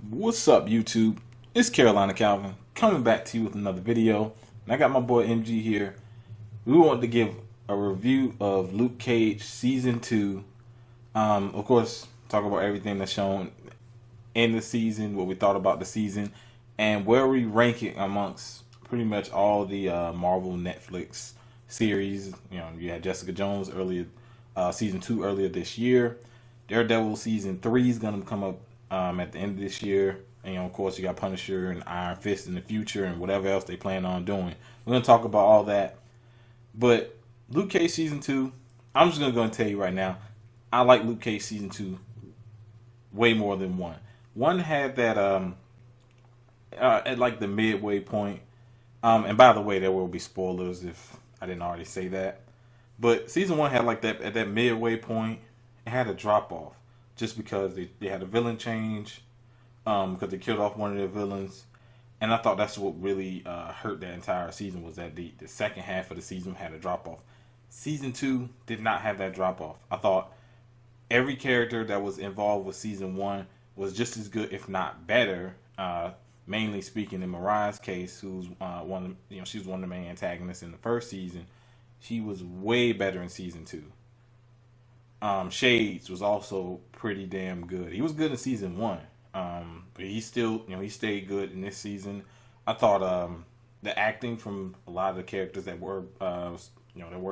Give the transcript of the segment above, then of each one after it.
What's up, YouTube? It's Carolina Calvin coming back to you with another video. And I got my boy MG here. We want to give a review of Luke Cage Season 2. Of course, talk about everything that's shown in the season, what we thought about the season, and where we rank it amongst pretty much all the Marvel Netflix series. You know, you had Jessica Jones earlier, Season 2 earlier this year. Daredevil Season 3 is going to come up at the end of this year. And, you know, of course, you got Punisher and Iron Fist in the future and whatever else they plan on doing. We're going to talk about all that. But Luke Cage Season 2, I'm just going to go and tell you right now, I like Luke Cage Season 2 way more than 1. 1 had that, at like the midway point. And by the way, there will be spoilers if I didn't already say that. But Season 1 had like that, at that midway point, it had a drop off. Just because they had a villain change, because they killed off one of their villains, and I thought that's what really hurt that entire season, was that the second half of the season had a drop off. Season 2 did not have that drop off. I thought every character that was involved with Season 1 was just as good, if not better. Mainly speaking, in Mariah's case, who's she was one of the main antagonists in the first season. She was way better in Season 2. Shades was also pretty damn good. He was good in Season 1. But he still, he stayed good in this season. I thought the acting from a lot of the characters that were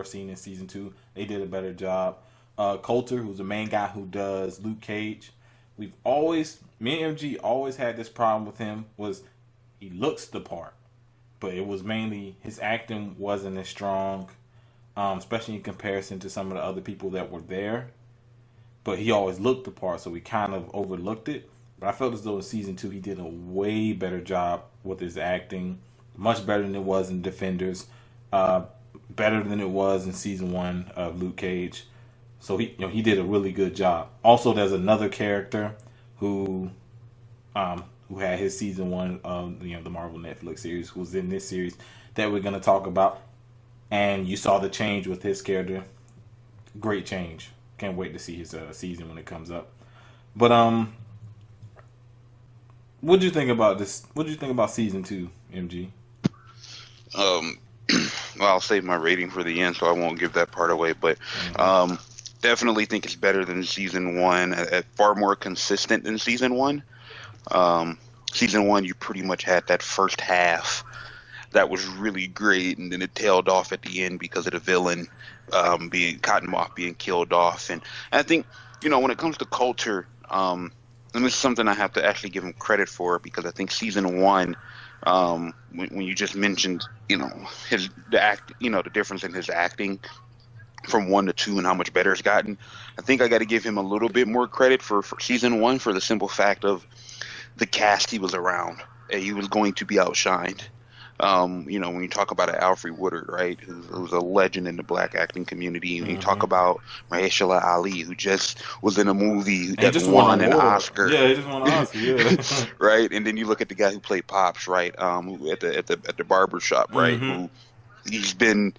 seen in Season 2, they did a better job. Coulter, who's the main guy who does Luke Cage, me and MG always had this problem with him, was he looks the part, but it was mainly his acting wasn't as strong. Especially in comparison to some of the other people that were there. But he always looked the part, so we kind of overlooked it. But I felt as though in Season 2 he did a way better job with his acting. Much better than it was in Defenders. Better than it was in Season 1 of Luke Cage. So he did a really good job. Also, there's another character who had his Season 1 of the Marvel Netflix series, who's in this series that we're going to talk about. And you saw the change with his character. Great change. Can't wait to see his season when it comes up. But what did you think about this? What did you think about Season 2, MG? Well, I'll save my rating for the end, so I won't give that part away. But definitely think it's better than Season 1. Far more consistent than Season 1. Season 1, you pretty much had that first half that was really great, and then it tailed off at the end because of the villain Cottonmouth being killed off. And I think, when it comes to Coulter, and this is something I have to actually give him credit for, because I think Season 1, when you just mentioned, the difference in his acting from 1 to 2 and how much better it's gotten, I think I got to give him a little bit more credit for Season 1 for the simple fact of the cast he was around. He was going to be outshined. When you talk about an Alfred Woodard, right, who's a legend in the black acting community, and you talk about Mahershala Ali, who just was in a movie that just won an Oscar. Yeah, he just won an Oscar. Yeah, right. And then you look at the guy who played Pops, right, who at the barber shop, right, who he's been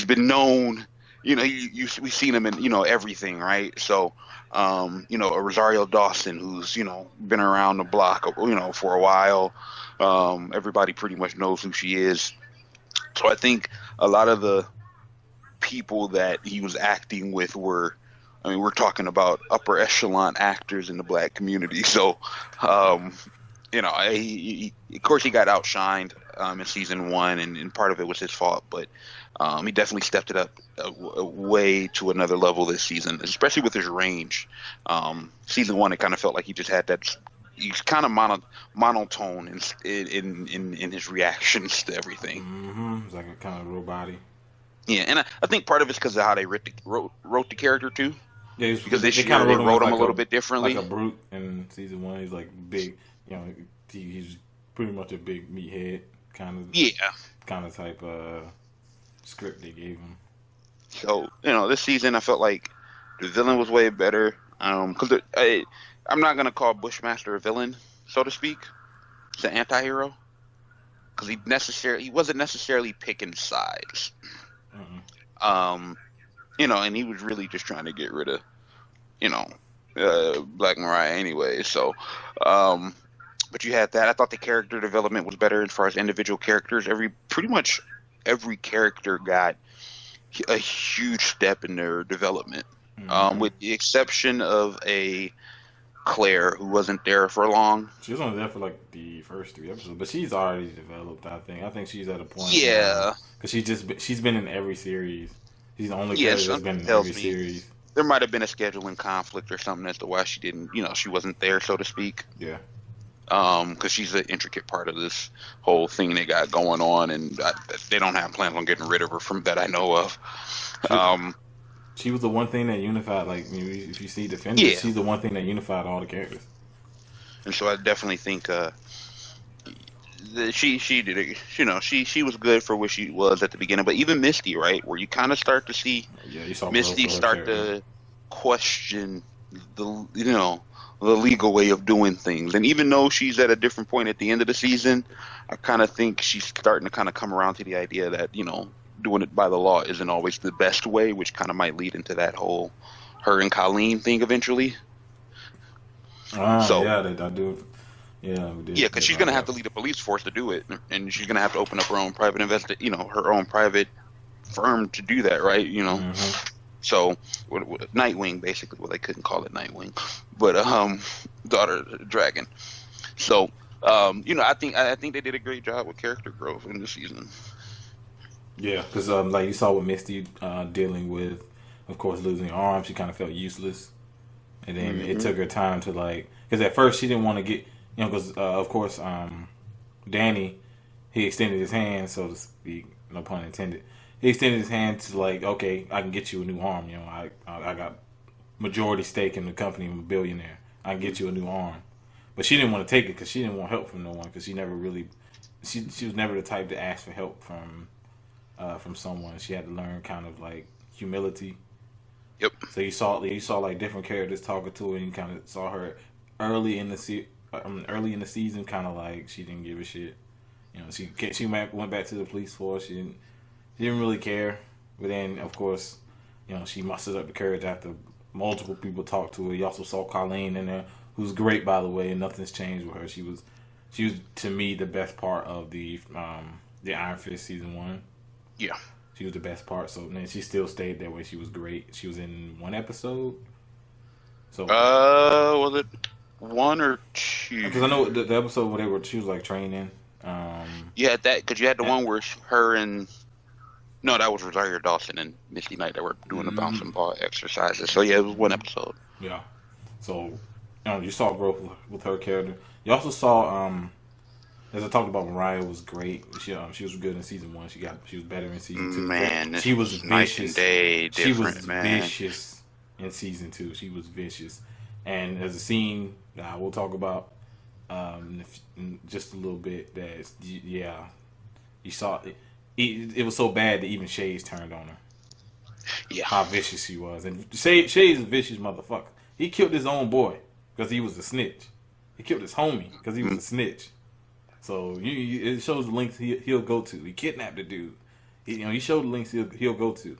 known. We've seen him in everything, right. So, a Rosario Dawson, who's been around the block, for a while. Everybody pretty much knows who she is. So I think a lot of the people that he was acting with we're talking about upper echelon actors in the black community. So, of course he got outshined in Season 1, and part of it was his fault, but he definitely stepped it up way to another level this season, especially with his range. Season 1, it kind of felt like he just had that. He's kind of monotone in his reactions to everything. It's like a kind of robotic. Yeah, and I think part of it's because of how they wrote the character too. Yeah, because this year they wrote him a little bit differently. Like a brute in Season 1, he's like big. He's pretty much a big meathead kind of. Yeah. Kind of type script they gave him. So this season I felt like the villain was way better. Because I'm not gonna call Bushmaster a villain, so to speak. He's an anti-hero because he wasn't necessarily picking sides. And he was really just trying to get rid of, Black Mariah anyway. So, But you had that. I thought the character development was better as far as individual characters. Pretty much every character got a huge step in their development, with the exception of a Claire who wasn't there for long. She was only there for like the first 3 episodes, but she's already developed. I think she's at a point. Yeah, because she's been in every series. She's the only yeah. character that's been in every series. There might have been a scheduling conflict or something as to why she didn't, she wasn't there, so to speak. Yeah. Because she's an intricate part of this whole thing they got going on, and they don't have plans on getting rid of her from that I know of. She was the one thing that unified, like, if you see Defenders, she's the one thing that unified all the characters. And so I definitely think she did it. She was good for what she was at the beginning. But even Misty, right, where you kind of start to see Misty start to question the legal way of doing things. And even though she's at a different point at the end of the season, I kind of think she's starting to kind of come around to the idea that doing it by the law isn't always the best way, which kind of might lead into that whole her and Colleen thing eventually. I do. Yeah, because she's gonna have to lead a police force to do it, and she's gonna have to open up her own private her own private firm to do that, right? So Nightwing, basically. Well, they couldn't call it Nightwing, but Daughter of the Dragon. So I think they did a great job with character growth in the season. Yeah, because like you saw with Misty dealing with, of course, losing her arm, she kind of felt useless, and then it took her time to because at first she didn't want to get, because of course Danny, he extended his hand, so to speak, no pun intended. He extended his hand to okay, I can get you a new arm. I got majority stake in the company. I'm a billionaire. I can get you a new arm, but she didn't want to take it because she didn't want help from no one, because she never really, she was never the type to ask for help from someone. She had to learn kind of like humility. Yep. So you saw like different characters talking to her, and you kind of saw her early in the season, kind of like she didn't give a shit. She went back to the police force. She didn't really care. But then, of course, she mustered up the courage after multiple people talked to her. You also saw Colleen in there, who's great, by the way, and nothing's changed with her. She was to me the best part of the Iron Fist season 1. Yeah. She was the best part. So then she still stayed that way. She was great. She was in 1 episode. So was it 1 or 2? Because I know the episode where she was like training. You had that, because you had the one where her and that was Rosario Dawson and Misty Knight that were doing the bouncing ball exercises. So yeah, it was 1 episode. Yeah. So you saw growth with her character. You also saw as I talked about, Mariah was great. She was good in season 1. She was better in season 2. Man, she was vicious. She was vicious in season 2. She was vicious. And there's a scene that I will talk about in just a little bit. That you saw it. It was so bad that even Shades turned on her. Yeah, how vicious she was. And Shades is a vicious motherfucker. He killed his own boy because he was a snitch. He killed his homie because he was a snitch. So it shows the lengths he'll go to. He kidnapped the dude. He showed the lengths he'll go to.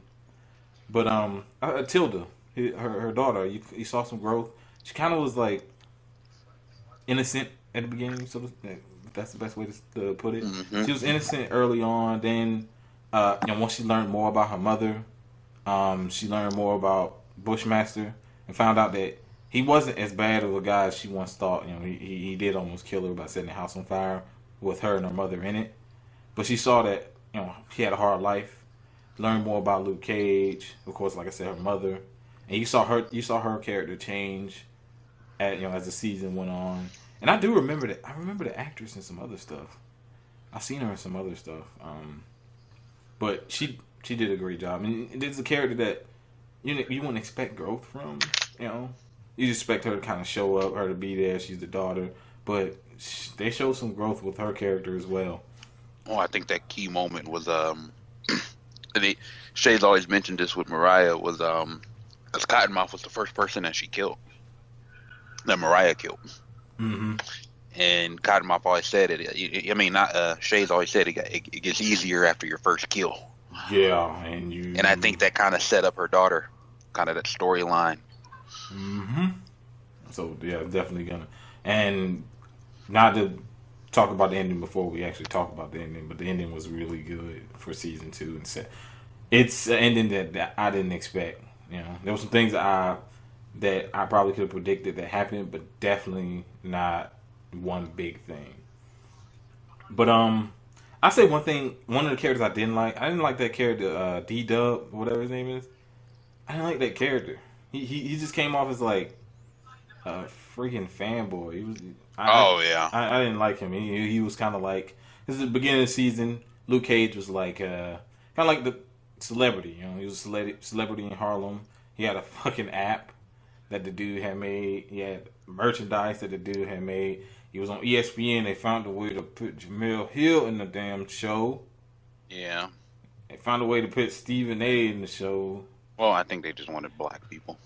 But Tilda, her daughter, you saw some growth. She kind of was like innocent at the beginning, so that's the best way to put it. Mm-hmm. She was innocent early on. Then, once she learned more about her mother, she learned more about Bushmaster and found out that he wasn't as bad of a guy as she once thought. He did almost kill her by setting the house on fire with her and her mother in it. But she saw that she had a hard life. Learned more about Luke Cage, of course, like I said, her mother, and you saw her character change as the season went on. And I do remember that. I remember the actress in some other stuff. I've seen her in some other stuff. But she did a great job. And it's a character that you wouldn't expect growth from. You expect her to kind of show up, her to be there. She's the daughter, but they showed some growth with her character as well. Oh, I think that key moment was Shay's always mentioned this with Mariah was because Cottonmouth was the first person that she killed, that Mariah killed. Mm-hmm. And Cottonmouth always said it. Shay's always said it gets easier after your first kill. Yeah, and I think that kind of set up her daughter, kind of that storyline. Mm-hmm. So yeah, definitely gonna. And not to talk about the ending before we actually talk about the ending, but the ending was really good for season 2, and it's an ending that I didn't expect. You know, there were some things that I probably could have predicted that happened, but definitely not one big thing. But I say one thing. One of the characters I didn't like. I didn't like that character, D-Dub, whatever his name is. I didn't like that character. He just came off as like a freaking fanboy. He was. Yeah. I didn't like him. He was kind of like, this is the beginning of the season. Luke Cage was like kind of like the celebrity. You know, he was a celebrity in Harlem. He had a fucking app that the dude had made. He had merchandise that the dude had made. He was on ESPN. They found a way to put Jamel Hill in the damn show. Yeah. They found a way to put Stephen A. in the show. Well, I think they just wanted black people.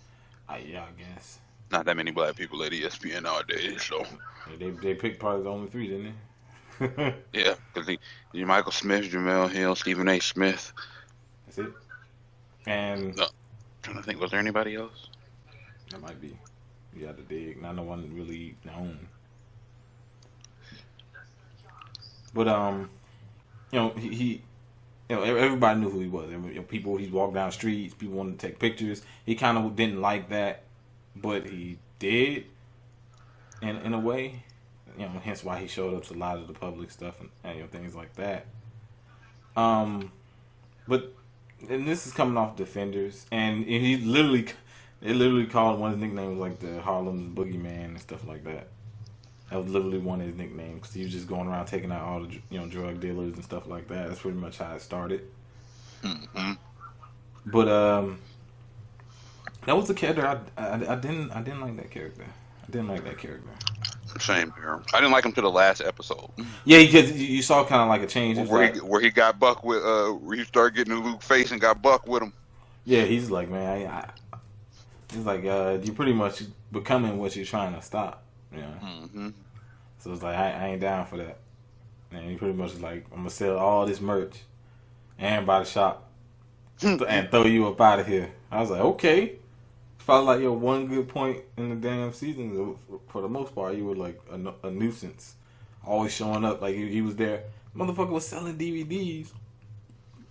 Yeah, I guess. Not that many black people at ESPN nowadays, so. They picked probably the only 3, didn't they? Yeah, because Michael Smith, Jamel Hill, Stephen A. Smith. That's it. And No, trying to think, was there anybody else? That might be. You had to dig. Not no one really known. But he everybody knew who he was. People, he walked down the streets. People wanted to take pictures. He kind of didn't like that, but he did, in a way. You know, hence why he showed up to a lot of the public stuff and things like that. But and this is coming off Defenders, and they literally called one of his nicknames like the Harlem Boogeyman and stuff like that. That was literally one of his nicknames because he was just going around taking out all the drug dealers and stuff like that. That's pretty much how it started. Mm-hmm. But that was the character I didn't like that character. I didn't like that character. Same here. I didn't like him to the last episode. Yeah, because you saw kind of like a change. Where he got Buck with where he started getting in Luke's face and got Buck with him. Yeah, he's like, man, he's like, you pretty much becoming what you're trying to stop. You know? Mm-hmm. So it's like I ain't down for that. And he pretty much is like, I'm gonna sell all this merch and buy the shop and throw you up out of here. I was like, okay. Felt like your one good point in the damn season. For the most part, you were like a nuisance, always showing up like he was there. Motherfucker was selling DVDs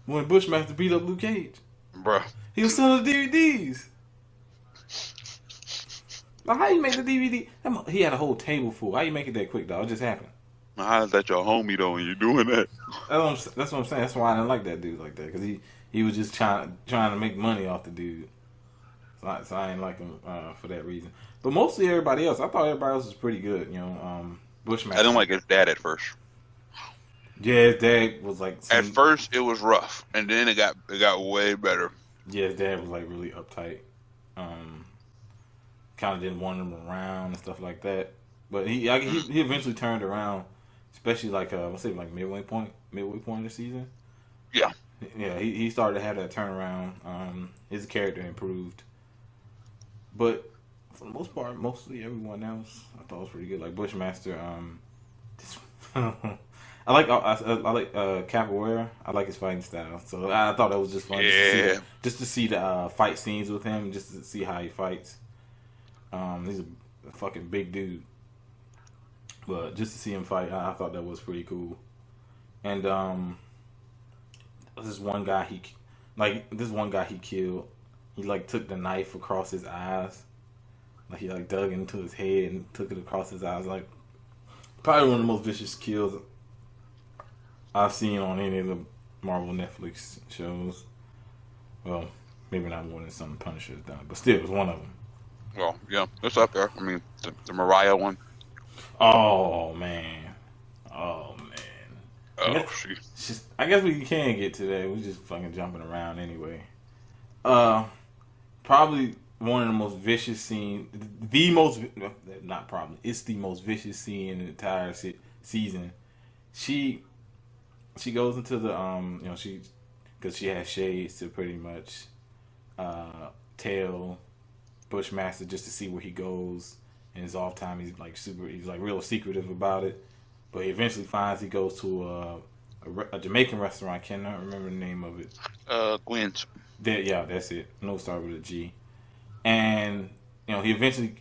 when Bushmaster beat up Luke Cage. Bruh, he was selling DVDs. Like, how you make the DVD? He had a whole table full. How you make it that quick, dog? It just happened. How is that your homie though? And you doing that? That's what I'm saying. That's why I didn't like that dude like that, because he was just trying to make money off the dude. So I didn't like him for that reason. But mostly everybody else, I thought everybody else was pretty good. You know, Bushmaster. I didn't like his dad at first. Yeah, his dad was like. At first, it was rough, and then it got way better. Yeah, his dad was like really uptight. Kind of didn't want him around and stuff like that. But he eventually turned around, especially like let's say like midway point of the season. Yeah. Yeah, he started to have that turnaround. His character improved. But for the most part, mostly everyone else I thought was pretty good. Like Bushmaster, I like Capoeira. I like his fighting style. So I thought that was just fun. Yeah. Just to see the fight scenes with him, just to see how he fights. He's a fucking big dude. But just to see him fight, I thought that was pretty cool. And this one guy he killed. He like took the knife across his eyes. Like he like dug into his head and took it across his eyes. Like probably one of the most vicious kills I've seen on any of the Marvel Netflix shows. Well, maybe not more than some Punisher's done, but still, it was one of them. Well, yeah, it's up there. I mean, the Mariah one. Oh man. I guess we can get to that. We're just fucking jumping around anyway. Probably one of the most vicious scenes. It's the most vicious scene in the entire season. She goes into the because she has shades to pretty much tell Bushmaster just to see where he goes. In his off time, he's like real secretive about it. But he eventually finds he goes to a Jamaican restaurant. I cannot remember the name of it. Gwen's. Yeah, that's it. No, start with a G. And he eventually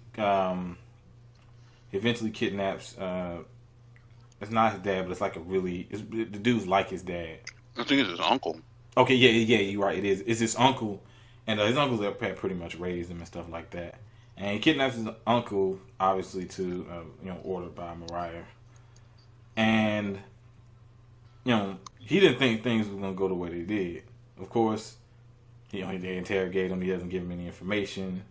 kidnaps It's not his dad, but it's like the dude's like his dad. I think it's his uncle. Okay, yeah, you're right. It is. It's his uncle, and his uncles have pretty much raised him and stuff like that. And he kidnaps his uncle, obviously, to ordered by Mariah. And he didn't think things were gonna go the way they did. Of course, they interrogate him. He doesn't give him any information.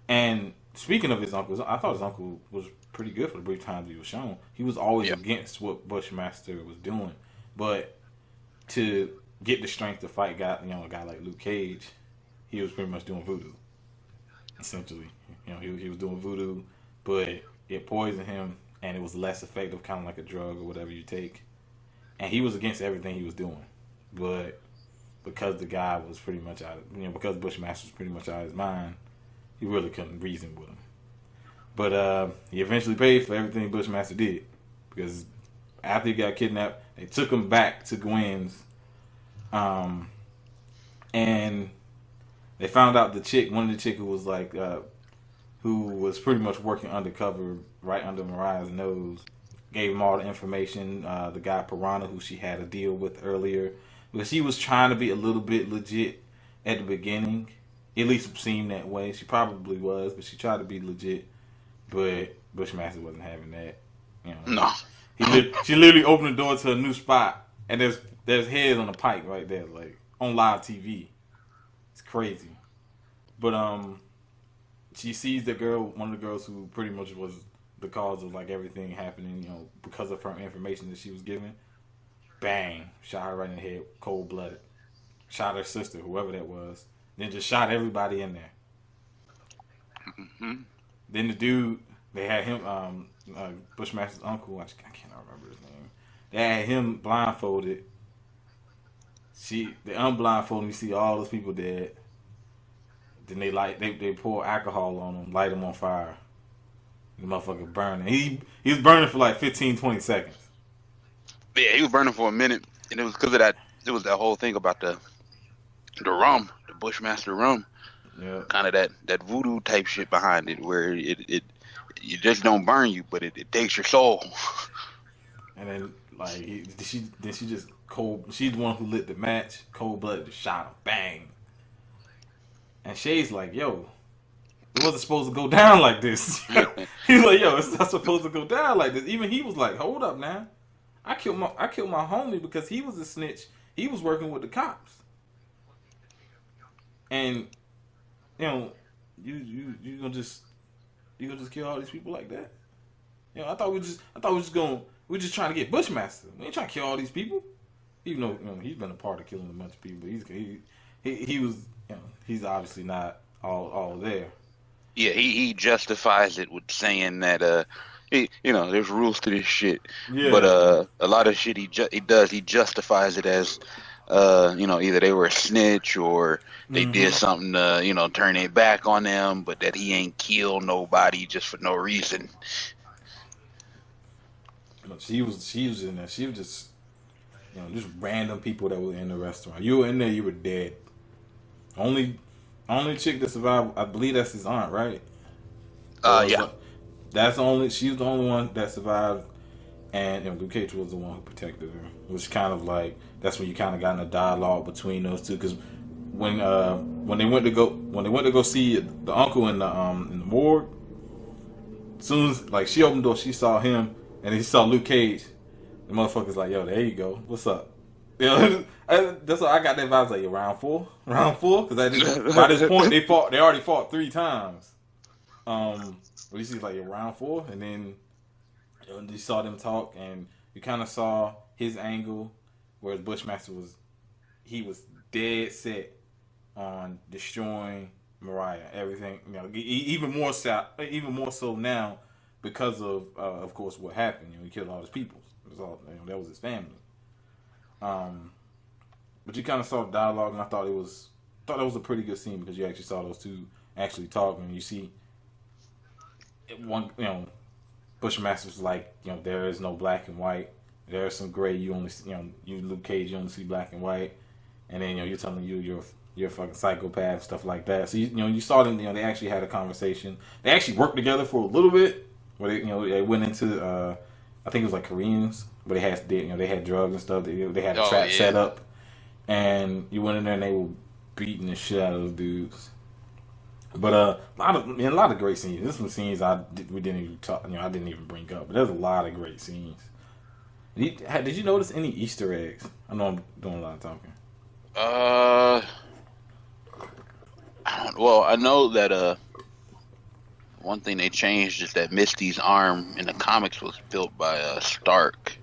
And speaking of his uncles, I thought his uncle was pretty good for the brief times he was shown. He was always against what Bushmaster was doing, but to get the strength to fight a guy like Luke Cage, he was pretty much doing voodoo. Essentially, he was doing voodoo, but it poisoned him, and it was less effective, kind of like a drug or whatever you take. And he was against everything he was doing, but because the guy was pretty much because Bushmaster was pretty much out of his mind, he really couldn't reason with him. But he eventually paid for everything Bushmaster did, because after he got kidnapped, they took him back to Gwen's, and they found out one of the chick who was like, who was pretty much working undercover right under Mariah's nose, gave him all the information. The guy Piranha, who she had a deal with earlier, because she was trying to be a little bit legit at the beginning. At least it seemed that way. She probably was, but she tried to be legit. But Bushmaster wasn't having that. No. She literally opened the door to a new spot, and there's heads on the pike right there, like on live TV. It's crazy. But she sees one of the girls who pretty much was the cause of like everything happening, because of her information that she was given. Bang! Shot her right in the head, cold blooded. Shot her sister, whoever that was. Then just shot everybody in there. Mm-hmm. Then the dude, they had him, Bushmaster's uncle, I cannot remember his name. They had him blindfolded. They unblindfolded him, you see all those people dead. Then they pour alcohol on him, light him on fire. The motherfucker burning. He was burning for like 15, 20 seconds. Yeah, he was burning for a minute, and it was because of that. It was that whole thing about the rum, the Bushmaster rum. Yeah. Kind of that voodoo type shit behind it, where it just don't burn you, but it takes your soul. And then she just cold. She's the one who lit the match. Cold blooded, shot him. Bang. And Shay's like, yo, it wasn't supposed to go down like this. He's like, yo, it's not supposed to go down like this. Even he was like, hold up now. I killed my homie because he was a snitch. He was working with the cops. And you gonna just kill all these people like that? I thought we're just trying to get Bushmaster. We ain't trying to kill all these people. Even though he's been a part of killing a bunch of people. He was he's obviously not all there. Yeah, he justifies it with saying that there's rules to this shit. Yeah. But a lot of shit he justifies it as either they were a snitch or they did something to turn their back on them, but that he ain't killed nobody just for no reason. But she was in there. She was just random people that were in the restaurant. You were in there, you were dead. Only chick that survived, I believe that's his aunt, right? Yeah. She was the only one that survived, and Luke Cage was the one who protected her. Which kind of like, that's when you kind of got in a dialogue between those two, because when they went to go see the uncle in the morgue, as soon as like she opened the door, she saw him, and then she saw Luke Cage. The motherfucker's like, yo, there you go. What's up? That's why I got that vibe. Like, round four, because by this point they already fought 3 times. But you see, like, round 4, and then you saw them talk, and you kind of saw his angle, whereas Bushmaster was dead set on destroying Mariah. Everything, even more so now because of course, what happened. He killed all his people. That was his family. But you kind of saw the dialogue, and I thought it was a pretty good scene, because you actually saw those two actually talking. You see, one, Bushmaster's like, there is no black and white. There is some gray. You only, you Luke Cage, you only see black and white. And then you're telling you're a fucking psychopath, stuff like that. So you saw them. They actually had a conversation. They actually worked together for a little bit, where they went into I think it was like Koreans, but they had drugs and stuff. They had a Oh trap set yeah. up, and you went in there and they were beating the shit out of those dudes. But a lot of great scenes. There's some scenes we didn't even talk. I didn't even bring up. But there's a lot of great scenes. Did you notice any Easter eggs? I know I'm doing a lot of talking. Well, I know that one thing they changed is that Misty's arm in the comics was built by Stark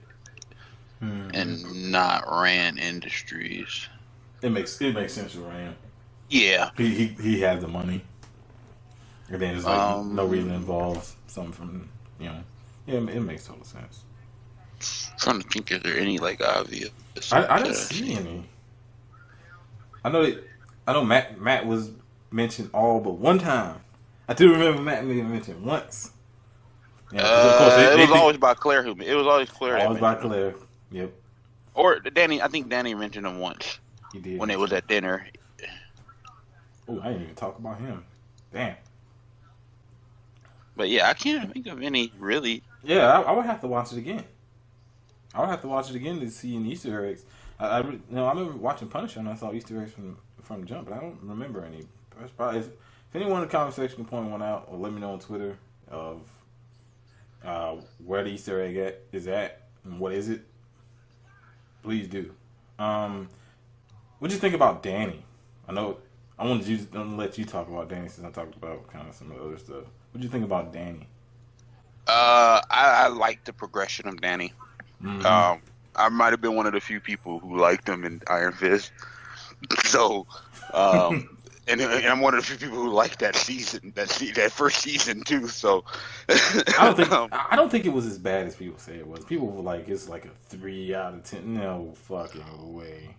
and not Rand Industries. It makes sense for Rand. Yeah. He has the money. And then it's like no reason involves something from Yeah, it makes total sense. Trying to think, is there any like obvious? I didn't see any. I know Matt was mentioned all but one time. I do remember Matt being mentioned once. Yeah, 'cause of course it was always by Claire who. It was always Claire. Always by Claire. Yep. Or Danny. I think Danny mentioned him once. He did when it was at dinner. Oh, I didn't even talk about him. Damn. But yeah, I can't think of any really. Yeah, I would have to watch it again. I would have to watch it again to see any Easter eggs. I remember watching Punisher and I saw Easter eggs from Jump, but I don't remember any. If anyone in the comment section can point one out or let me know on Twitter of where the Easter egg is at and what is it, please do. What do you think about Danny? I wanted to let you talk about Danny since I talked about kind of some of the other stuff. What do you think about Danny? I like the progression of Danny. Mm-hmm. I might have been one of the few people who liked him in Iron Fist. So, and I'm one of the few people who liked that season, that first season too. So, I don't think it was as bad as people say it was. People were like, it's like a 3 out of 10. No fucking way.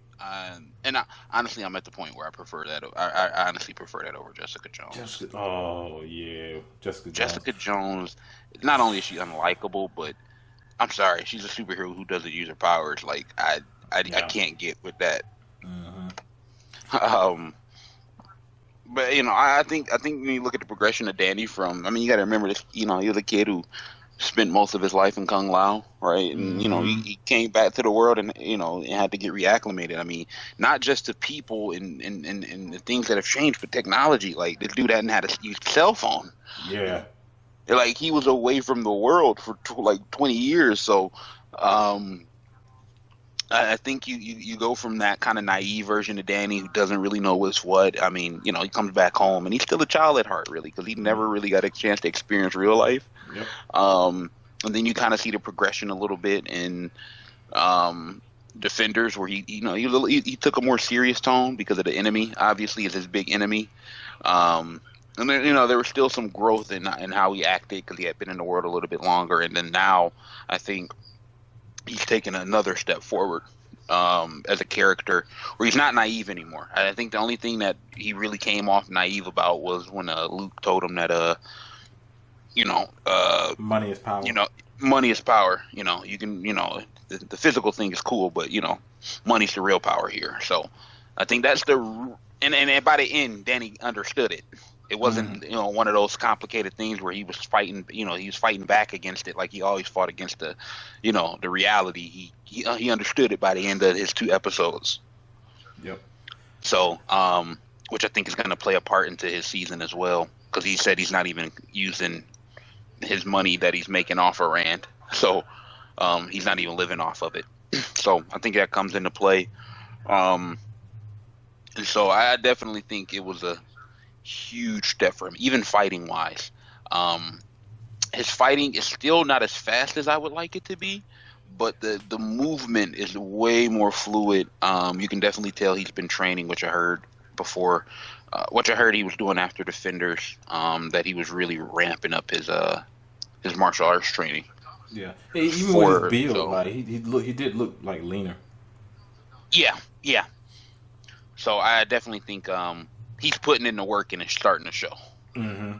Honestly, I'm at the point where I prefer that. I honestly prefer that over Jessica Jones. Oh yeah, Jessica Jones. Not only is she unlikable, but I'm sorry, she's a superhero who doesn't use her powers. Like I can't get with that. Mm-hmm. But I think when you look at the progression of Danny you got to remember this. He was a kid who spent most of his life in Kung Lao, right? And he came back to the world and and had to get reacclimated. I mean, not just to people and the things that have changed, but technology. Like this dude hadn't had to use a cell phone. Yeah. Like he was away from the world for like 20 years. So I think you go from that kind of naive version of Danny who doesn't really know what's what. I mean, he comes back home and he's still a child at heart, really, because he never really got a chance to experience real life. Yep. And then you kind of see the progression a little bit in Defenders, where he took a more serious tone because of the enemy. Obviously, is his big enemy. And then there was still some growth in how he acted because he had been in the world a little bit longer. And then now I think he's taken another step forward as a character where he's not naive anymore. I think the only thing that he really came off naive about was when Luke told him that money is power. Money is power. You can the physical thing is cool, but money's the real power here. So I think that's and by the end, Danny understood it. It wasn't one of those complicated things where he was fighting. He was fighting back against it like he always fought against the reality. He understood it by the end of his 2 episodes. Yep. So, which I think is going to play a part into his season as well, because he said he's not even using his money that he's making off of Rand. So, he's not even living off of it. So I think that comes into play. And so I definitely think it was a huge step for him, even fighting wise. His fighting is still not as fast as I would like it to be, but the movement is way more fluid. You can definitely tell he's been training, which I heard before, which I heard he was doing after Defenders, that he was really ramping up his martial arts training. Yeah, even with his build, like he did look like leaner. Yeah. So I definitely think he's putting in the work and it's starting to show. Mm-hmm.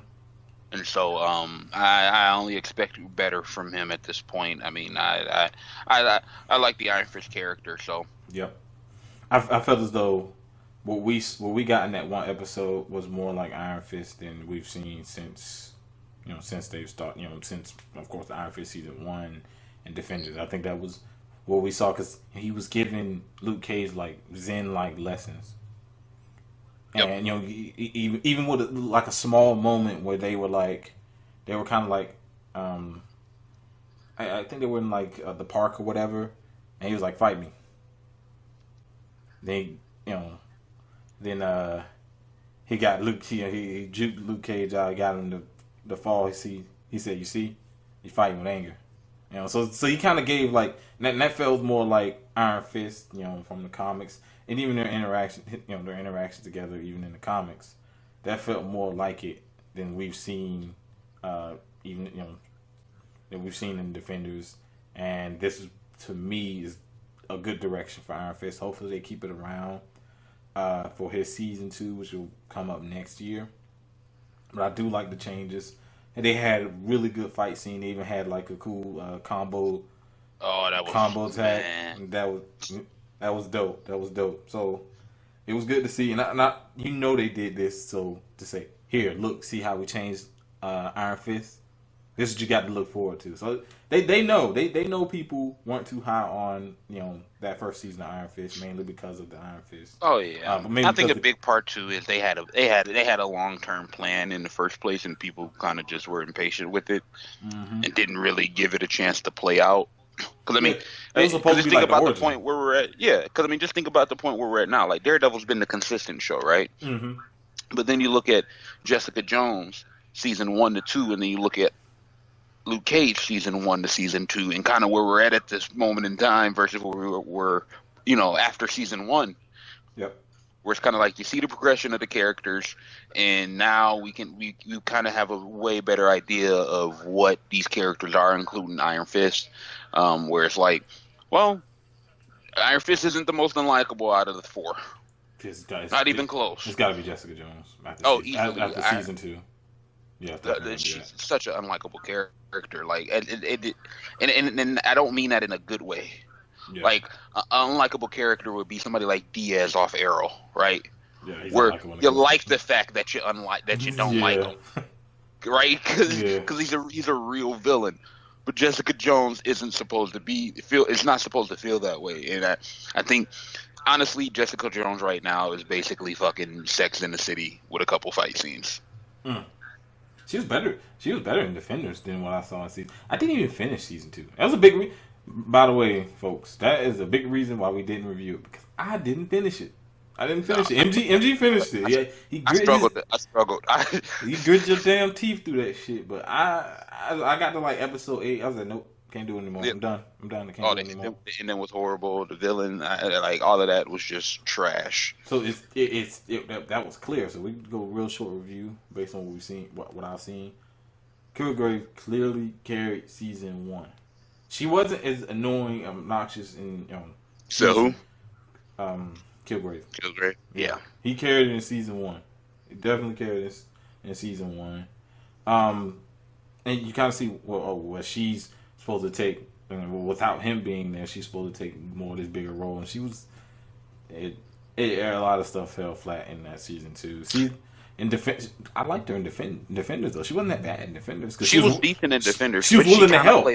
And so I only expect better from him at this point. I mean, I like the Iron Fist character. So yep, I felt as though what we got in that one episode was more like Iron Fist than we've seen since they've started. Since of course the Iron Fist season 1 in Defenders. I think that was what we saw because he was giving Luke Cage like Zen like lessons. Yep. And you know, even with like a small moment where they were kind of like, I think they were in like the park or whatever, and he was like, "Fight me." Then he got Luke. He juked Luke Cage out, got him to fall. He said, "You see, you fighting with anger." So he kind of gave like that felt more like Iron Fist, from the comics, and even their interaction together, even in the comics, that felt more like it than we've seen, that we've seen in Defenders, and this is, to me, is a good direction for Iron Fist. Hopefully, they keep it around for his season 2, which will come up next year. But I do like the changes. And they had a really good fight scene. They even had like a cool combo. Oh, that was combo tag. man. That was dope. That was dope. So it was good to see. And they did this so to say, here, look, see how we changed Iron Fist. This is what you got to look forward to. So they know people weren't too high on that first season of Iron Fist, mainly because of the Iron Fist. Oh yeah, I think a big part too is they had a long-term plan in the first place, and people kind of just were impatient with it and didn't really give it a chance to play out. Because I mean, just think about the point where we're at. Yeah, because I mean, just think about the point where we're at now. Like Daredevil's been the consistent show, right? Mm-hmm. But then you look at Jessica Jones season 1 to 2, and then you look at Luke Cage season 1 to season 2, and kind of where we're at this moment in time versus where we were, after season 1. Yep. Where it's kind of like you see the progression of the characters, and now we kind of have a way better idea of what these characters are, including Iron Fist. Where it's like, well, Iron Fist isn't the most unlikable out of the 4. Not even close. It's got to be Jessica Jones. Easily. After season 2. Yeah, she's such an unlikable character. Like, and I don't mean that in a good way. Yeah. Like, an unlikable character would be somebody like Diaz off Arrow, right? Yeah, where you like the fact that you don't like him, right? Because he's a real villain. But Jessica Jones isn't supposed to it's not supposed to feel that way. And I think, honestly, Jessica Jones right now is basically fucking Sex in the City with a couple fight scenes. Mm. She was better in Defenders than what I saw in season. I didn't even finish season 2. That was a big. By the way, folks, that is a big reason why we didn't review it, because I didn't finish it. it. MG finished it. I struggled. He grit your damn teeth through that shit. But I got to like episode 8. I was like, nope, can't do it anymore. Yeah. I'm done. I can't do it anymore. The ending was horrible. The villain, like all of that was just trash. So that was clear. So we can go real short review based on what we've seen, what I've seen. Kilgrave clearly carried season 1. She wasn't as annoying, obnoxious in So who? Kilgrave. Yeah. He carried it in season 1. He definitely carried it in season 1. And you kind of see what she's supposed to take. Without him being there, she's supposed to take more of this bigger role, and she was. A lot of stuff fell flat in that season 2. In defense, I liked her in Defenders though. She wasn't that bad in Defenders. She was decent in Defenders. She was willing to help.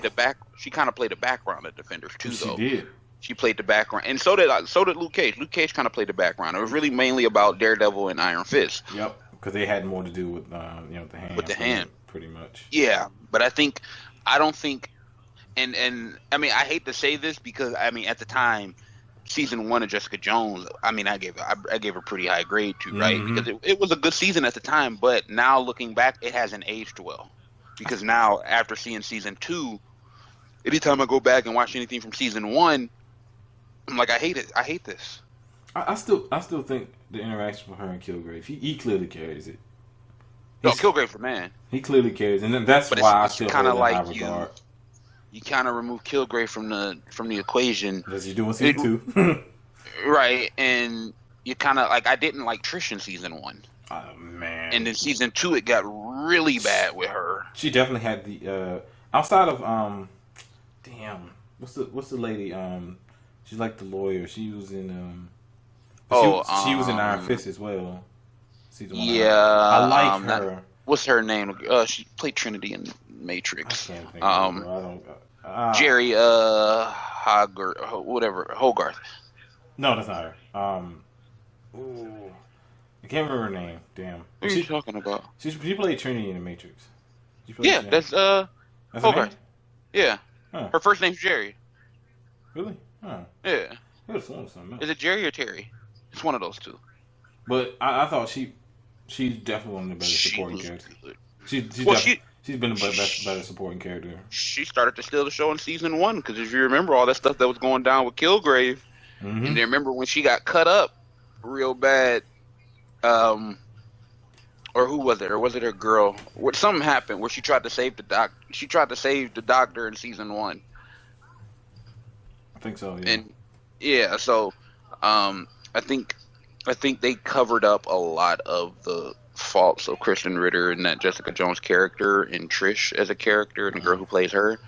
She kind of played the background of Defenders too, though. She did. She played the background, and so did Luke Cage. Luke Cage kind of played the background. It was really mainly about Daredevil and Iron Fist. Yep, because they had more to do with the hand. With the hand, pretty much. Yeah, but I don't think, and I mean, I hate to say this because I mean at the time, season 1 of Jessica Jones, I mean, I gave a pretty high grade to, right? Mm-hmm. Because it was a good season at the time, but now looking back, it hasn't aged well. Because now, after seeing season 2, anytime I go back and watch anything from season 1, I'm like, I hate it. I hate this. I still think the interaction with her and Kilgrave, he clearly carries it. Kilgrave's the man. He clearly carries, and that's why I still hold in high regard. You kind of remove Kilgrave from the equation. As you do in season 2. Right, and you kind of like, I didn't like Trish in season 1. Oh man! And in season 2, it got really bad with her. She definitely had the outside of what's the lady she's like the lawyer. She was in she was in Iron Fist as well. Season 1. Yeah, I like her. what's her name? She played Trinity in I Matrix. can't think of it, bro. I don't. Jerry Hogarth. No, that's not her. Ooh, I can't remember her name. Damn. What are you talking about? She played Trinity in the Matrix. Yeah, that's That's her name? Hogarth. Yeah. Huh. Her first name's Jerry. Really? Huh. Yeah. It was something else. Is it Jerry or Terry? It's one of those two. But I thought she's definitely one of the better supporting characters. Good. She's been the better supporting character. She started to steal the show in season 1 because if you remember all that stuff that was going down with Kilgrave, Mm-hmm. and then remember when she got cut up real bad, or who was it? Or was it her girl? Something happened where she tried to save the doctor in season 1. I think so. Yeah. And yeah, so I think they covered up a lot of the faults of Kristen Ritter and that Jessica Jones character and Trish as a character and the girl who plays her.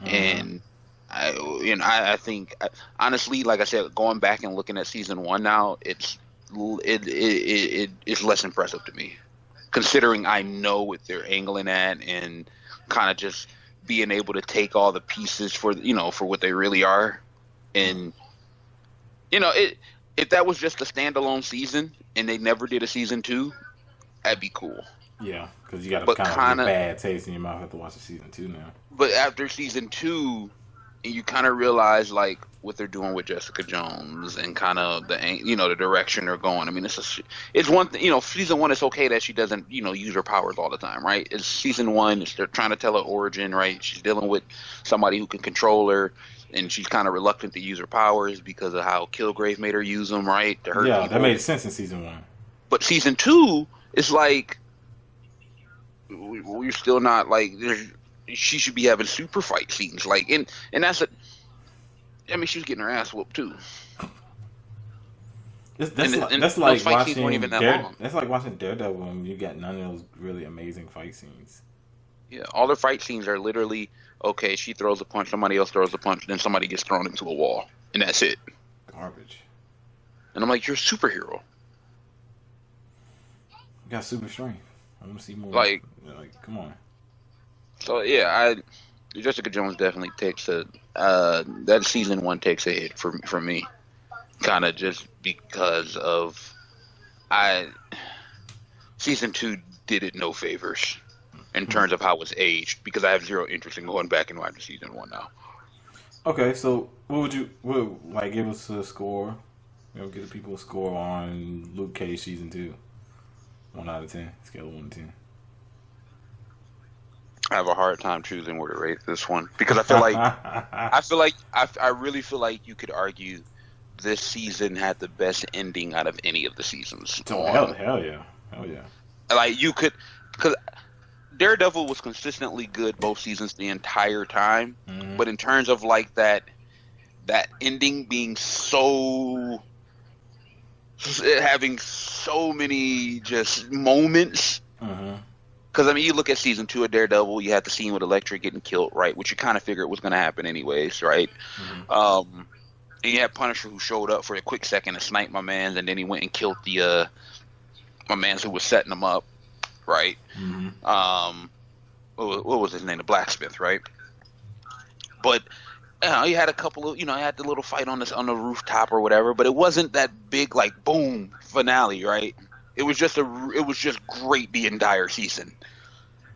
And I think honestly, like I said, going back and looking at season 1 now, it's less impressive to me, considering I know what they're angling at and kind of just being able to take all the pieces for what they really are. And if that was just a standalone season and they never did a season 2, that'd be cool. Yeah, because you got a kind of bad taste in your mouth after watching season 2 now. But after season 2, you kind of realize like what they're doing with Jessica Jones and kind of the direction they're going. I mean, it's one thing. Season 1, it's okay that she doesn't use her powers all the time, right? It's season 1. They're trying to tell her origin, right? She's dealing with somebody who can control her. And she's kind of reluctant to use her powers because of how Kilgrave made her use them, right? To hurt people. That made sense in season 1. But season 2, it's like we're still not like she should be having super fight scenes, like and that's I mean, she was getting her ass whooped too. That's like watching Daredevil and you got none of those really amazing fight scenes. Yeah, all the fight scenes are literally, okay, she throws a punch, somebody else throws a punch, then somebody gets thrown into a wall, and that's it. Garbage. And I'm like, you're a superhero. You got super strength. I want to see more. Like, come on. So yeah, Jessica Jones definitely takes that season 1 takes a hit for me, kind of just because of season 2 did it no favors in terms of how it was aged, because I have zero interest in going back and watching season 1 now. Okay, so what would you give us a score? Give the people a score on Luke Cage season 2. 1 out of 10, scale of 1 to 10. I have a hard time choosing where to rate this one because I feel like I really feel like you could argue this season had the best ending out of any of the seasons. Oh, hell yeah. Like you could, because Daredevil was consistently good both seasons the entire time, but in terms of like that ending being having so many just moments. Because, I mean, you look at season 2 of Daredevil, you had the scene with Elektra getting killed, right? Which you kind of figured was going to happen anyways, right? And you had Punisher who showed up for a quick second to snipe my man, and then he went and killed my man who was setting him up, right? What was his name? The blacksmith, right? But you had a couple of, I had the little fight on the rooftop or whatever, but it wasn't that big, like, boom finale, right? It was just great the entire season.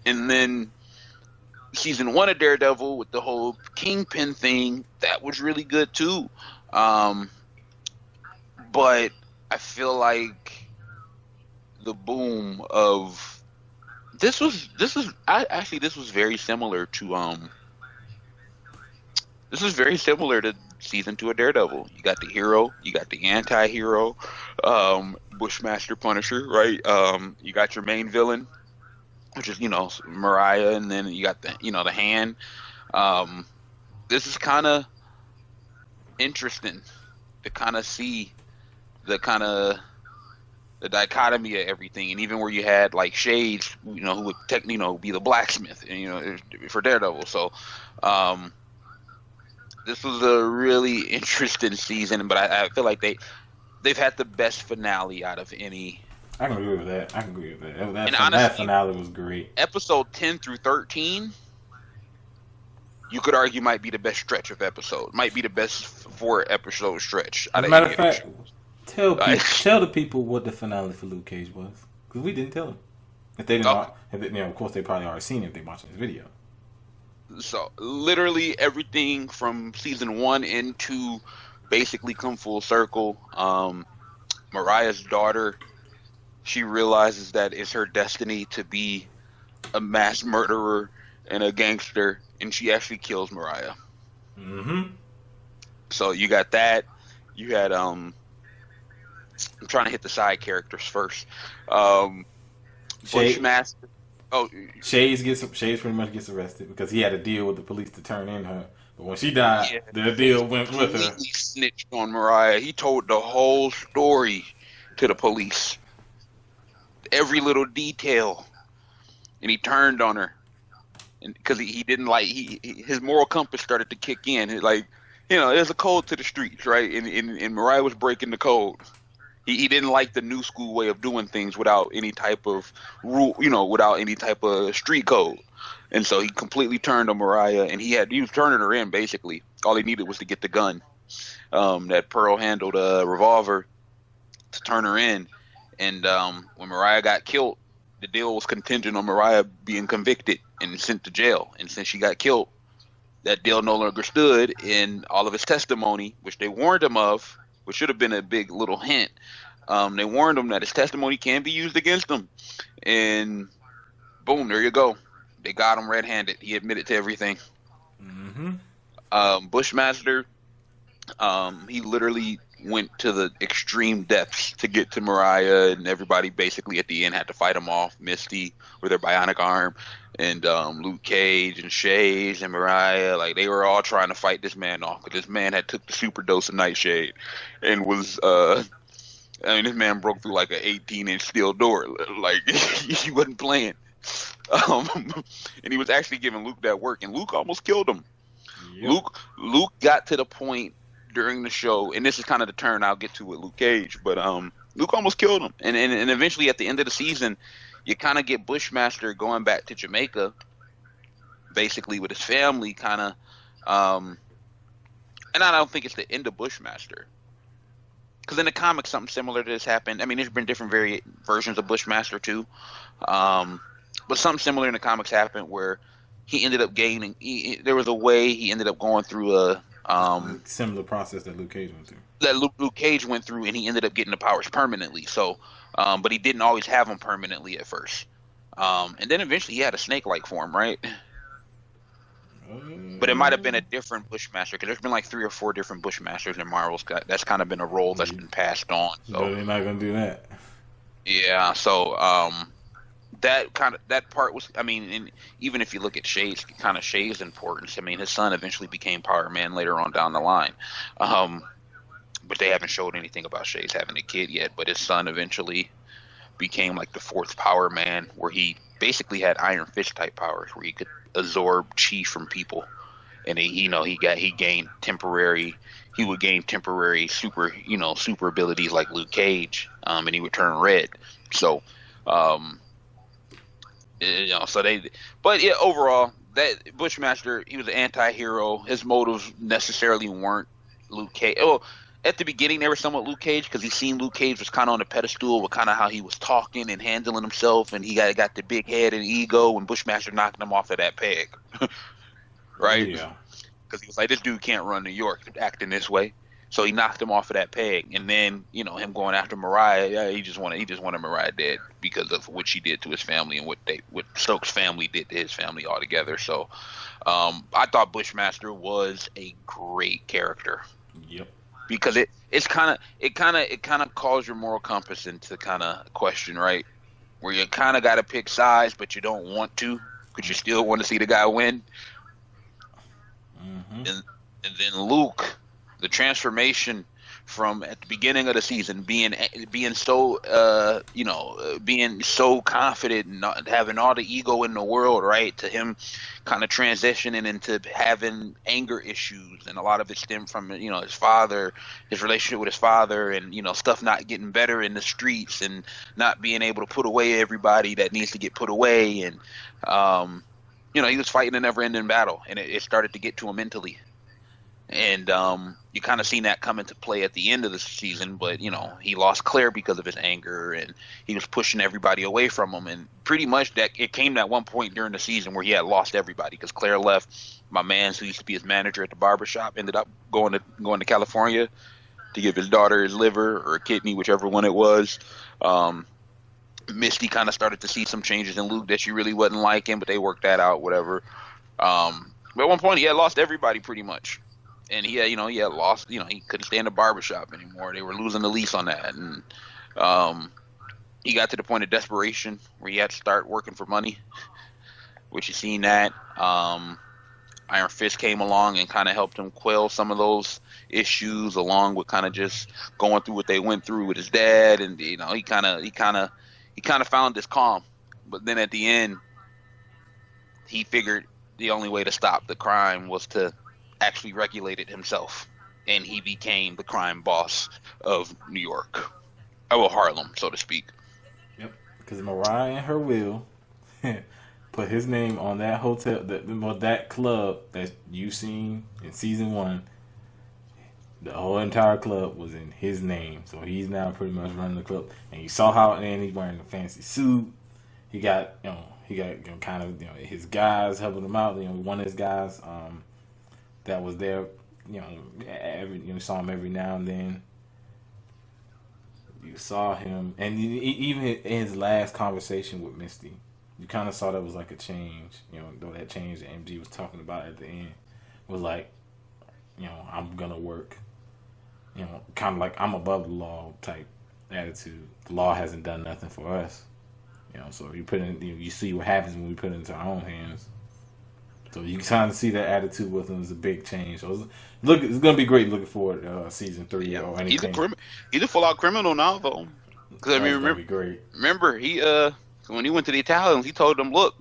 And then season 1 of Daredevil with the whole Kingpin thing, that was really good too. But I feel like the boom of this was very similar to season 2 of Daredevil. You got the hero, you got the anti-hero, Bushmaster Punisher, right? You got your main villain, which is, Mariah, and then you got the Hand. This is kind of interesting to kind of see the dichotomy of everything, and even where you had like Shades, who would technically, be the blacksmith, and for Daredevil. So, this was a really interesting season, but I feel like they've had the best finale out of any I can agree with that. I can agree with that. And That honestly, finale was great. episode 10 through 13, you could argue might be the best stretch of episode. Might be the best 4-episode stretch As out a of matter any of of the fact, shows. tell the people what the finale for Luke Cage was, because we didn't tell them. If they didn't, of course they probably already seen it if they watching this video. So literally everything from season 1 into basically come full circle. Mariah's daughter, she realizes that it's her destiny to be a mass murderer and a gangster, and she actually kills Mariah. Mm-hmm. So you got that. You had I'm trying to hit the side characters first. Bushmaster. Oh, Shades pretty much gets arrested because he had a deal with the police to turn in her. But when she died, the deal went with her. He snitched on Mariah. He told the whole story to the police, every little detail, and he turned on her, and because he didn't like his moral compass started to kick in. Like, there's a code to the streets, right? And Mariah was breaking the code. He didn't like the new school way of doing things without any type of rule, without any type of street code. And so he completely turned on Mariah, and he was turning her in, basically. All he needed was to get the gun. That pearl-handled revolver to turn her in. And when Mariah got killed, the deal was contingent on Mariah being convicted and sent to jail. And since she got killed, that deal no longer stood, and all of his testimony, which they warned him of, which should have been a big little hint. They warned him that his testimony can be used against him. And boom, there you go. They got him red-handed. He admitted to everything. Mm-hmm. Bushmaster, he literally went to the extreme depths to get to Mariah, and everybody basically at the end had to fight him off. Misty with her bionic arm, and Luke Cage and Shays and Mariah, like they were all trying to fight this man off, because this man had took the super dose of Nightshade and was this man broke through like an 18-inch steel door, like he wasn't playing. And he was actually giving Luke that work, and Luke almost killed him. Yep. Luke got to the point during the show, and this is kind of the turn I'll get to with Luke Cage, but Luke almost killed him, and eventually at the end of the season, you kind of get Bushmaster going back to Jamaica, basically with his family, kind of, and I don't think it's the end of Bushmaster, because in the comics something similar to this happened. I mean, there's been different versions of Bushmaster too, but something similar in the comics happened where he ended up gaining. There was a way he ended up going through a similar process that Luke Cage went through. That Luke Cage went through, and he ended up getting the powers permanently. So, but he didn't always have them permanently at first. And then eventually he had a snake-like form, right? But it might have been a different Bushmaster, because there's been like 3 or 4 different Bushmasters in Marvel's. That's kind of been a role that's been passed on. So but they're not gonna do that. Yeah. So that part was, I mean, and even if you look at Shay's importance, I mean, his son eventually became Power Man later on down the line. But they haven't showed anything about Shay's having a kid yet. But his son eventually became like the 4th Power Man, where he basically had Iron Fist type powers, where he could absorb chi from people, and he would gain temporary super abilities like Luke Cage, and he would turn red. So, but yeah, overall, that Bushmaster, he was an anti-hero. His motives necessarily weren't Luke Cage. Oh, at the beginning they were somewhat Luke Cage, because he seen Luke Cage was kind of on a pedestal with kind of how he was talking and handling himself, and he got the big head and ego, and Bushmaster knocked him off of that peg. Right? Yeah. Because he was like, this dude can't run New York acting this way. So he knocked him off of that peg, and then him going after Mariah. He just wanted Mariah dead because of what she did to his family and what Stokes' family did to his family altogether. So I thought Bushmaster was a great character. Yep. Because it kind of calls your moral compass into kind of question, right? Where you kind of got to pick sides, but you don't want to, because you still want to see the guy win. Mm-hmm. And then Luke, the transformation from at the beginning of the season being so being so confident and not having all the ego in the world, right, to him kind of transitioning into having anger issues, and a lot of it stemmed from his father, his relationship with his father, and stuff not getting better in the streets and not being able to put away everybody that needs to get put away, and he was fighting a never-ending battle, and it started to get to him mentally. And you kind of seen that come into play at the end of the season, but he lost Claire because of his anger, and he was pushing everybody away from him. And pretty much that it came to one point during the season where he had lost everybody because Claire left. My man, who used to be his manager at the barbershop, ended up going to California to give his daughter his liver or kidney, whichever one it was. Misty kind of started to see some changes in Luke that she really wasn't liking, but they worked that out, whatever. But at one point, he had lost everybody pretty much. And he had lost, he couldn't stay in the barbershop anymore. They were losing the lease on that. And he got to the point of desperation where he had to start working for money, which you seen that. Iron Fist came along and kind of helped him quell some of those issues, along with kind of just going through what they went through with his dad. And, he kind of found this calm. But then at the end, he figured the only way to stop the crime was to actually regulate it himself, and he became the crime boss of New York, Harlem, so to speak. Yep, because Mariah and her will put his name on that hotel, that club that you seen in season 1. The whole entire club was in his name, so he's now pretty much running the club. And you saw how, and he's wearing a fancy suit. He got kind of his guys helping him out. One of his guys that was there, you saw him every now and then. You saw him, and even in his last conversation with Misty, you kind of saw that was like a change. Though that change that MG was talking about at the end was like, I'm gonna work. Kind of like I'm above the law type attitude. The law hasn't done nothing for us. So you put in, you see what happens when we put it into our own hands. So you can kind of see that attitude with him is a big change. So it's gonna be great looking forward to season 3 or anything. He's a full-out criminal now, though. Because remember he when he went to the Italians, he told them, "Look,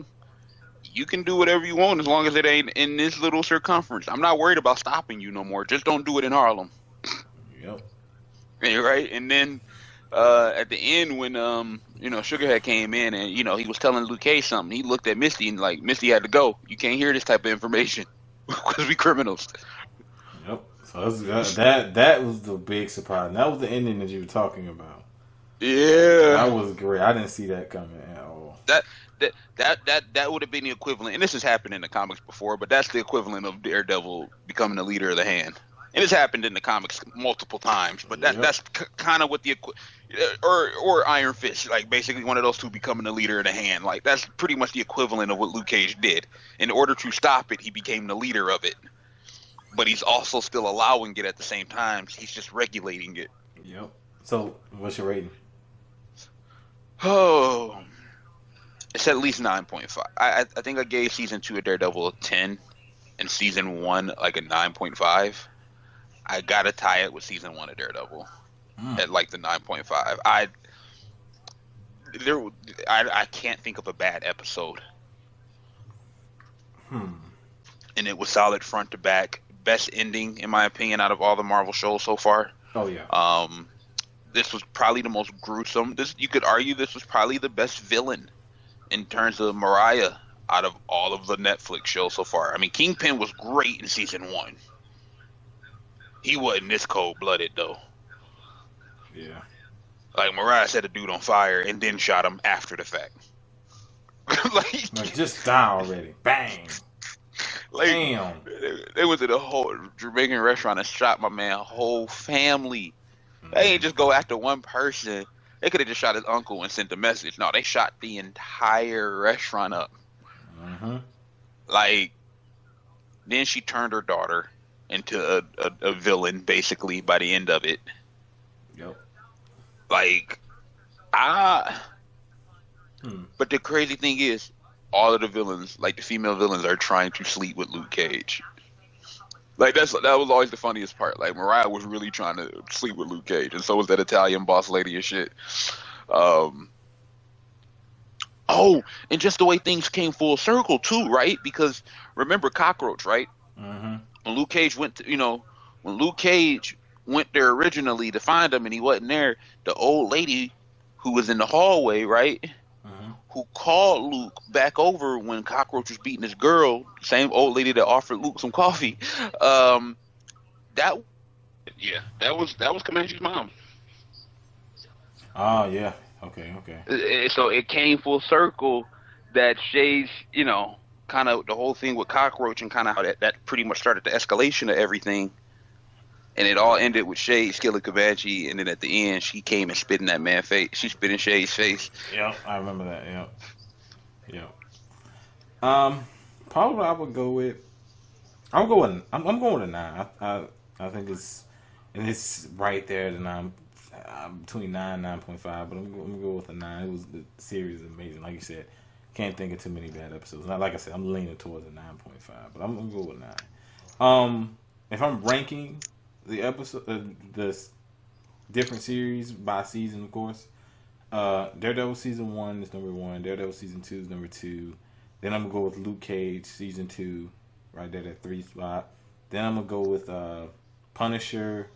you can do whatever you want as long as it ain't in this little circumference. I'm not worried about stopping you no more. Just don't do it in Harlem." Yep. Right, and then at the end when Sugarhead came in and he was telling Luke Cage something, he looked at Misty and like, Misty had to go. You can't hear this type of information because we criminals. Yep. So that was the big surprise. And that was the ending that you were talking about. Yeah, that was great. I didn't see that coming at all. That would have been the equivalent, and this has happened in the comics before, but that's the equivalent of Daredevil becoming the leader of the Hand. And it's happened in the comics multiple times, but that's kind of what or Iron Fist, like basically one of those two becoming the leader of the Hand. Like that's pretty much the equivalent of what Luke Cage did. In order to stop it, he became the leader of it, but he's also still allowing it at the same time. He's just regulating it. Yep. So, what's your rating? Oh, it's at least 9.5. I think I gave season 2 of Daredevil a 10, and season 1 like a 9.5. I gotta tie it with season 1 of Daredevil at like the 9.5. I can't think of a bad episode. And it was solid front to back. Best ending in my opinion out of all the Marvel shows so far. Oh yeah. This was probably the most gruesome. You could argue this was probably the best villain in terms of Mariah out of all of the Netflix shows so far. I mean, Kingpin was great in season 1. He wasn't this cold-blooded, though. Yeah. Like, Mariah set a dude on fire and then shot him after the fact. like, just die already. Bang. Like, damn. They went to the whole Jamaican restaurant and shot my man whole family. They ain't just go after one person. They could have just shot his uncle and sent a message. No, they shot the entire restaurant up. Like, then she turned her daughter into a villain, basically, by the end of it. Yep. Like, But the crazy thing is, all of the villains, like the female villains, are trying to sleep with Luke Cage. Like that was always the funniest part. Like Mariah was really trying to sleep with Luke Cage, and so was that Italian boss lady and shit. Um, oh, and just the way things came full circle too, right? Because remember Cockroach, right? Mm-hmm. When Luke Cage went to, when Luke Cage went there originally to find him and he wasn't there, the old lady who was in the hallway, right? Mm-hmm. Who called Luke back over when Cockroach was beating his girl, same old lady that offered Luke some coffee. That was Comanche's mom. Oh yeah. Okay. So it came full circle that Shay's, kind of the whole thing with Cockroach and kind of how that pretty much started the escalation of everything. And it all ended with Shay killing Comanche, and then at the end, she came and spit in that man's face. She spit in Shay's face. Yep, I remember that. Yep. Probably I would go with. I'm going with a 9. I think it's right there. The 9, between 9 and 9.5. But I'm gonna go with a 9. It was the series is amazing, like you said. Can't think of too many bad episodes. Not like I said, I'm leaning towards a 9.5, but I'm gonna go with 9. If I'm ranking the episode, the different series by season, of course. Daredevil season 1 is number 1. Daredevil season 2 is number 2. Then I'm gonna go with Luke Cage season 2, right there at 3 spot. Then I'm gonna go with Punisher,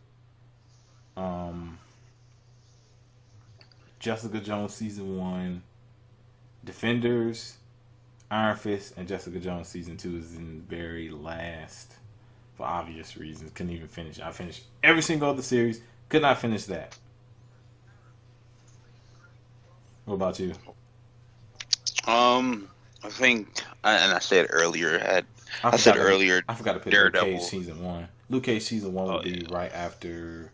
Jessica Jones season 1, Defenders, Iron Fist, and Jessica Jones season 2 is in the very last. For obvious reasons, couldn't even finish. I finished every single other series. Could not finish that. What about you? I think, and I said earlier, I said earlier, I forgot to put Daredevil. Luke Cage season 1. Luke Cage season 1 would be right after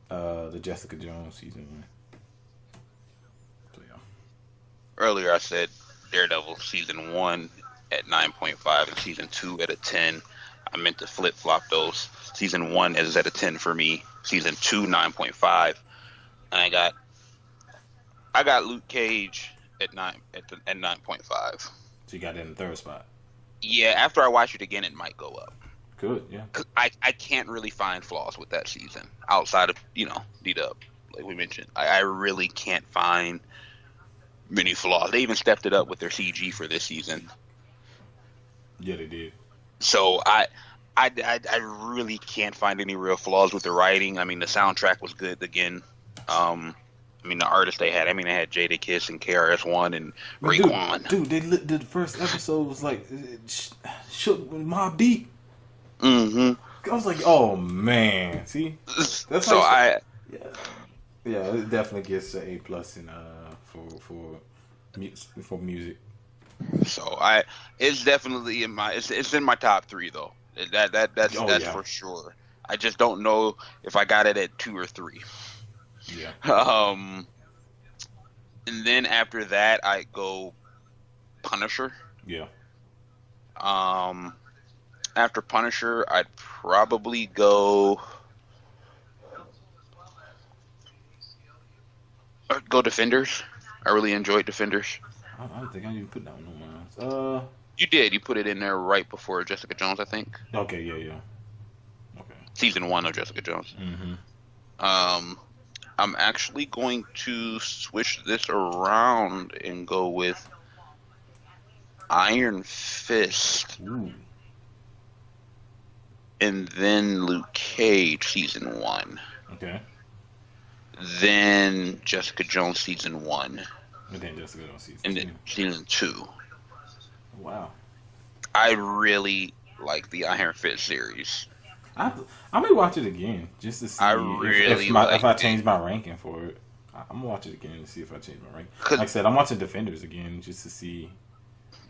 the Jessica Jones season 1. So yeah. Earlier, I said Daredevil season 1 at 9.5 and season 2 at a 10. I meant to flip flop those. Season 1 is at a 10 for me. Season 2, 9.5. And I got Luke Cage at 9.5. So you got it in the third spot. Yeah, after I watch it again, it might go up. Good, yeah. 'Cause I can't really find flaws with that season outside of D-Dub, like we mentioned. I really can't find many flaws. They even stepped it up with their CG for this season. Yeah, they did. So I really can't find any real flaws with the writing. I mean, the soundtrack was good again. I mean, the artists they had. I mean, they had Jada Kiss and KRS-One and Raekwon. Dude, the first episode was like shook with Mobb Deep. Mm-hmm. I was like, oh man, see, that's so yeah, it definitely gets an A+ in for music. So it's definitely it's in my top 3 though. That's for sure. I just don't know if I got it at 2 or 3. Yeah. And then after that I go Punisher. Yeah. After Punisher I'd probably go Defenders. I really enjoyed Defenders. I don't think I even put that one on mine. You did. You put it in there right before Jessica Jones, I think. Okay, yeah. Okay. Season 1 of Jessica Jones. Mm-hmm. I'm actually going to switch this around and go with Iron Fist. Ooh. And then Luke Cage season 1. Okay. Then Jessica Jones season 1. And then Jessica Jones season 2. And then season 2. Wow. I I really like the Iron Fist series. I may watch it again just to see if I change my ranking for it. I'm gonna watch it again to see if I change my ranking. Like I said, I'm watching Defenders again just to see.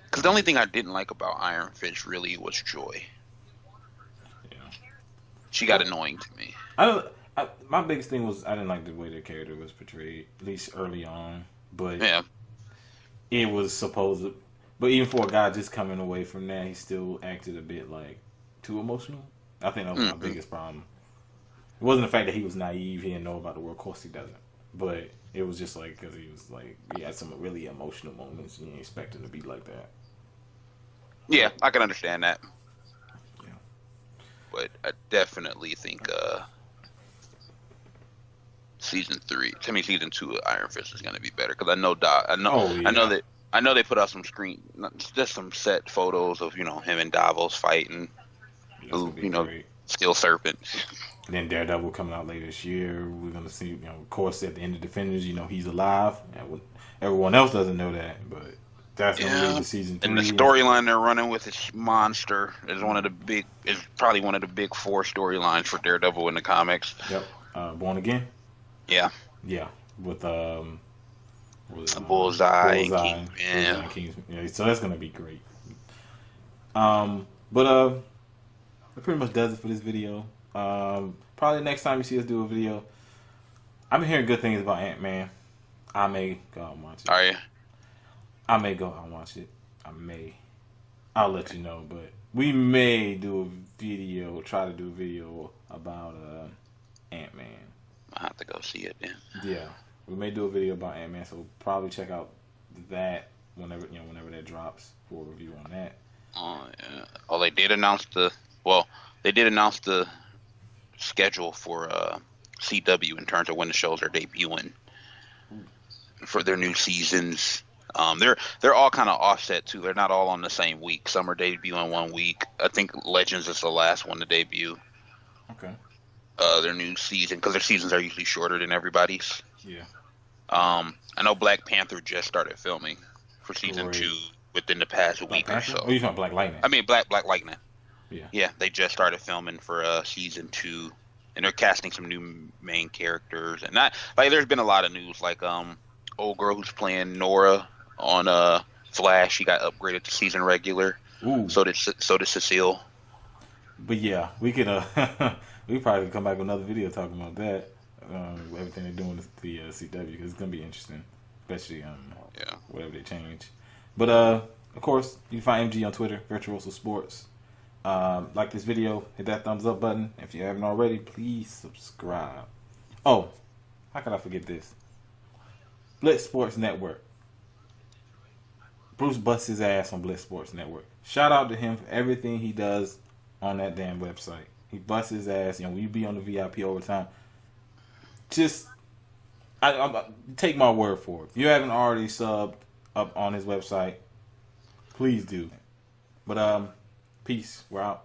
Because the only thing I didn't like about Iron Fist really was Joy. Yeah. She got annoying to me. My biggest thing was I didn't like the way the character was portrayed, at least early on. But yeah, it was supposed to. But even for a guy just coming away from that, he still acted a bit like too emotional. I think that was my biggest problem. It wasn't the fact that he was naive, he didn't know about the world. Of course he doesn't. But it was just like, because he was like, he had some really emotional moments. You didn't expect him to be like that. Yeah, I can understand that. Yeah. But definitely think season 2 of Iron Fist is gonna be better because Oh yeah, I know they put out some just some set photos of him and Davos fighting, that's who gonna be great. Steel Serpent. And then Daredevil coming out later this year. We're gonna see, of course, at the end of Defenders, he's alive. Everyone else doesn't know that, but that's gonna lead to season 3. And the storyline they're running with is Monster is probably one of the big 4 storylines for Daredevil in the comics. Yep. Born Again. Yeah. Yeah. With Bullseye and Kingpin. Yeah, so that's gonna be great. That pretty much does it for this video. Probably next time you see us do a video, I've been hearing good things about Ant-Man. I may go out and watch it. Are you? I may go out and watch it. I'll let you know, but we may try to do a video about Ant-Man. I'll have to go see it then. Yeah, we may do a video about Ant-Man, so probably check out that whenever that drops for a review on that. Oh yeah. Oh, they did announce the schedule for CW in terms of when the shows are debuting for their new seasons. They're all kind of offset too. They're not all on the same week. Some are debuting 1 week. I think Legends is the last one to debut. Okay. Their new season, because their seasons are usually shorter than everybody's. Yeah. I know Black Panther just started filming for season 2 within the past week or so. Oh, you talking Black Lightning? I mean Black Lightning. Yeah. Yeah, they just started filming for season 2, and they're casting some new main characters. And there's been a lot of news, like old girl who's playing Nora on Flash, she got upgraded to season regular. Ooh. So did Cecile. But yeah, we could we probably could come back with another video talking about that. Everything they're doing with the CW, because it's gonna be interesting, especially whatever they change. But of course, you can find MG on Twitter, Virtuoso Sports. Like this video, hit that thumbs up button. If you haven't already, please subscribe. Oh, how could I forget this? Blitz Sports Network. Bruce busts his ass on Blitz Sports Network. Shout out to him for everything he does on that damn website. He busts his ass. When you be on the VIP overtime, I take my word for it. If you haven't already subbed up on his website, please do. But peace. We're out.